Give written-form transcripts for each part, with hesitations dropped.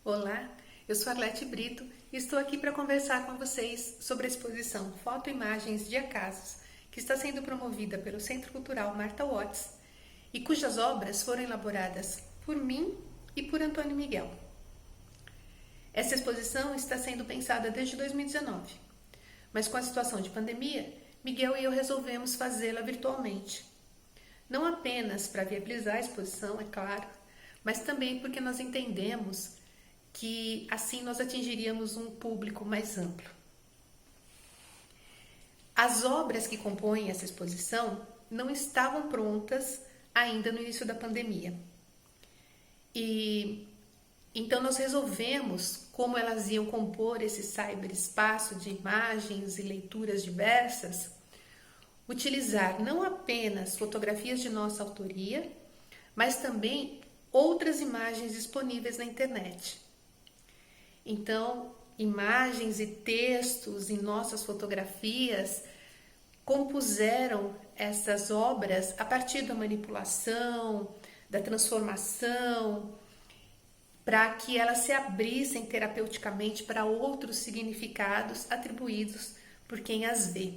Olá, eu sou Arlete Brito e estou aqui para conversar com vocês sobre a exposição Foto Imagens de Acasos, que está sendo promovida pelo Centro Cultural Marta Watts e cujas obras foram elaboradas por mim e por Antônio Miguel. Essa exposição está sendo pensada desde 2019, mas com a situação de pandemia, Miguel e eu resolvemos fazê-la virtualmente. Não apenas para viabilizar a exposição, é claro, mas também porque nós entendemos que assim nós atingiríamos um público mais amplo. As obras que compõem essa exposição não estavam prontas ainda no início da pandemia. E então nós resolvemos como elas iam compor esse cyberespaço de imagens e leituras diversas, utilizar não apenas fotografias de nossa autoria, mas também outras imagens disponíveis na internet. Então, imagens e textos em nossas fotografias compuseram essas obras a partir da manipulação, da transformação, para que elas se abrissem terapeuticamente para outros significados atribuídos por quem as vê.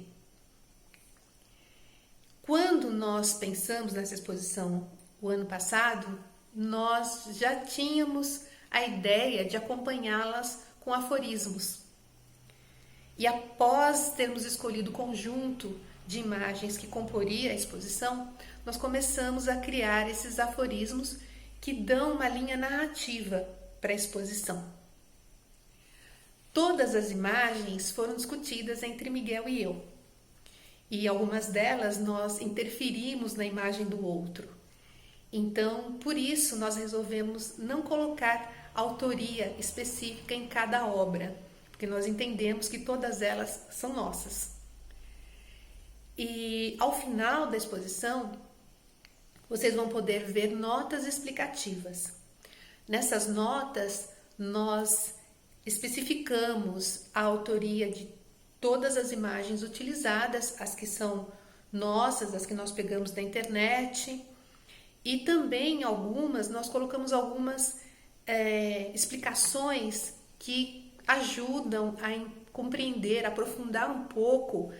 Quando nós pensamos nessa exposição o ano passado, nós já tínhamos a ideia de acompanhá-las com aforismos. E após termos escolhido o conjunto de imagens que comporia a exposição, nós começamos a criar esses aforismos que dão uma linha narrativa para a exposição. Todas as imagens foram discutidas entre Miguel e eu, e algumas delas nós interferimos na imagem do outro. Então, por isso, nós resolvemos não colocar autoria específica em cada obra, porque nós entendemos que todas elas são nossas. E ao final da exposição, vocês vão poder ver notas explicativas. Nessas notas, nós especificamos a autoria de todas as imagens utilizadas, as que são nossas, as que nós pegamos da internet, e também algumas, nós colocamos algumas explicações que ajudam a compreender, aprofundar um pouco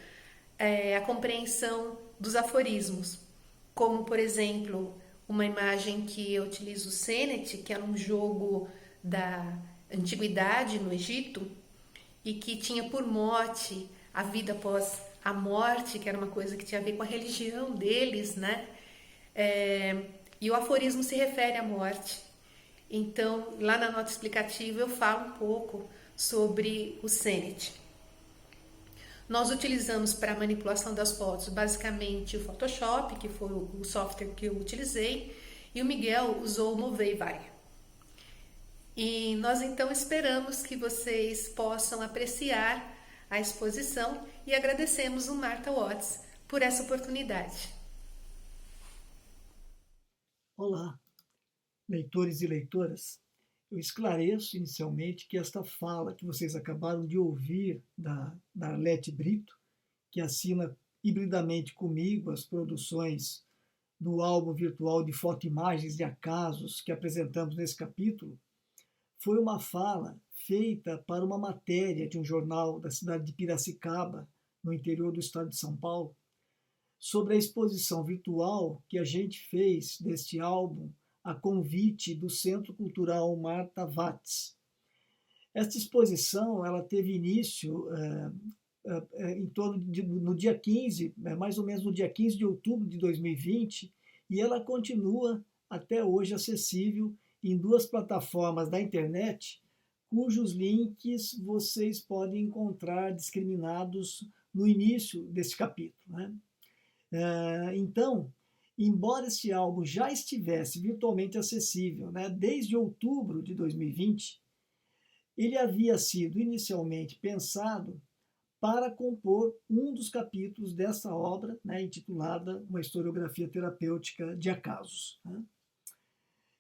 a compreensão dos aforismos. Como, por exemplo, uma imagem que eu utilizo, o Senet, que era um jogo da antiguidade no Egito, e que tinha por mote a vida após a morte, que era uma coisa que tinha a ver com a religião deles, né? E o aforismo se refere à morte. Então, lá na nota explicativa eu falo um pouco sobre o Senet. Nós utilizamos para a manipulação das fotos basicamente o Photoshop, que foi o software que eu utilizei, e o Miguel usou o Moveivai. E nós então esperamos que vocês possam apreciar a exposição e agradecemos o Marta Watts por essa oportunidade. Olá, leitores e leitoras. Eu esclareço inicialmente que esta fala que vocês acabaram de ouvir da Arlete Brito, que assina hibridamente comigo as produções do álbum virtual de fotoimagens de acasos que apresentamos nesse capítulo, foi uma fala feita para uma matéria de um jornal da cidade de Piracicaba, no interior do estado de São Paulo, sobre a exposição virtual que a gente fez deste álbum a convite do Centro Cultural Marta Watts. Esta exposição ela teve início em torno no dia 15, mais ou menos no dia 15 de outubro de 2020, e ela continua até hoje acessível em duas plataformas da internet, cujos links vocês podem encontrar discriminados no início desse capítulo, né? Então, embora esse álbum já estivesse virtualmente acessível, né, desde outubro de 2020, ele havia sido inicialmente pensado para compor um dos capítulos dessa obra, né, intitulada Uma Historiografia Terapêutica de Acasos. Né?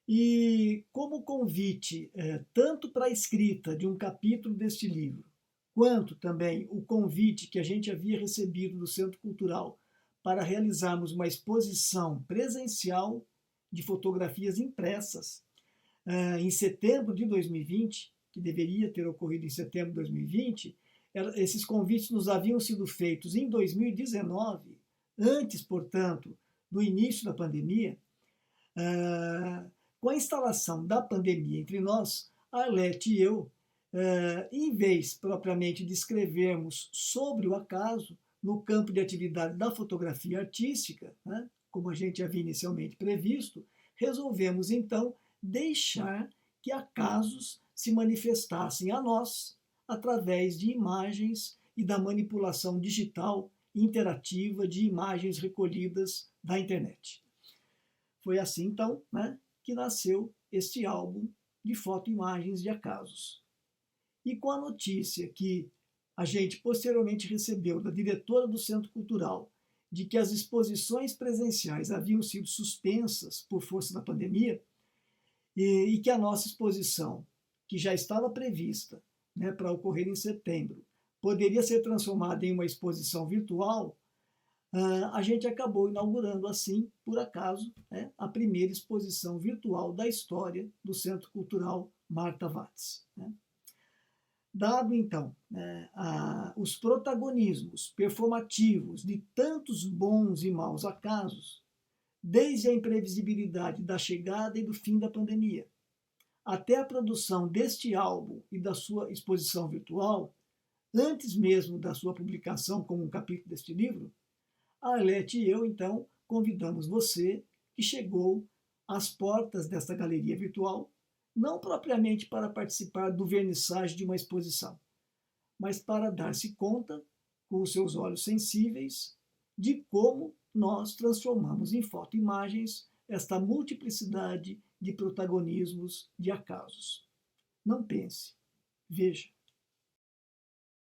E como convite, tanto para a escrita de um capítulo deste livro, quanto também o convite que a gente havia recebido do Centro Cultural para realizarmos uma exposição presencial de fotografias impressas, em setembro de 2020, que deveria ter ocorrido em setembro de 2020, esses convites nos haviam sido feitos em 2019, antes, portanto, do início da pandemia. Com a instalação da pandemia entre nós, a Arlete e eu, em vez propriamente de escrevermos sobre o acaso, no campo de atividade da fotografia artística, né, como a gente havia inicialmente previsto, resolvemos então deixar que acasos se manifestassem a nós através de imagens e da manipulação digital interativa de imagens recolhidas da internet. Foi assim, então, né, que nasceu este álbum de foto-imagens de acasos. E com a notícia que a gente posteriormente recebeu da diretora do Centro Cultural de que as exposições presenciais haviam sido suspensas por força da pandemia e que a nossa exposição, que já estava prevista, né, para ocorrer em setembro, poderia ser transformada em uma exposição virtual, a gente acabou inaugurando assim, por acaso, né, a primeira exposição virtual da história do Centro Cultural Marta Watts. Né. Dado, então, os protagonismos performativos de tantos bons e maus acasos, desde a imprevisibilidade da chegada e do fim da pandemia, até a produção deste álbum e da sua exposição virtual, antes mesmo da sua publicação como um capítulo deste livro, a Arlete e eu, então, convidamos você que chegou às portas desta galeria virtual, não propriamente para participar do vernissage de uma exposição, mas para dar-se conta, com os seus olhos sensíveis, de como nós transformamos em foto-imagens esta multiplicidade de protagonismos de acasos. Não pense, veja.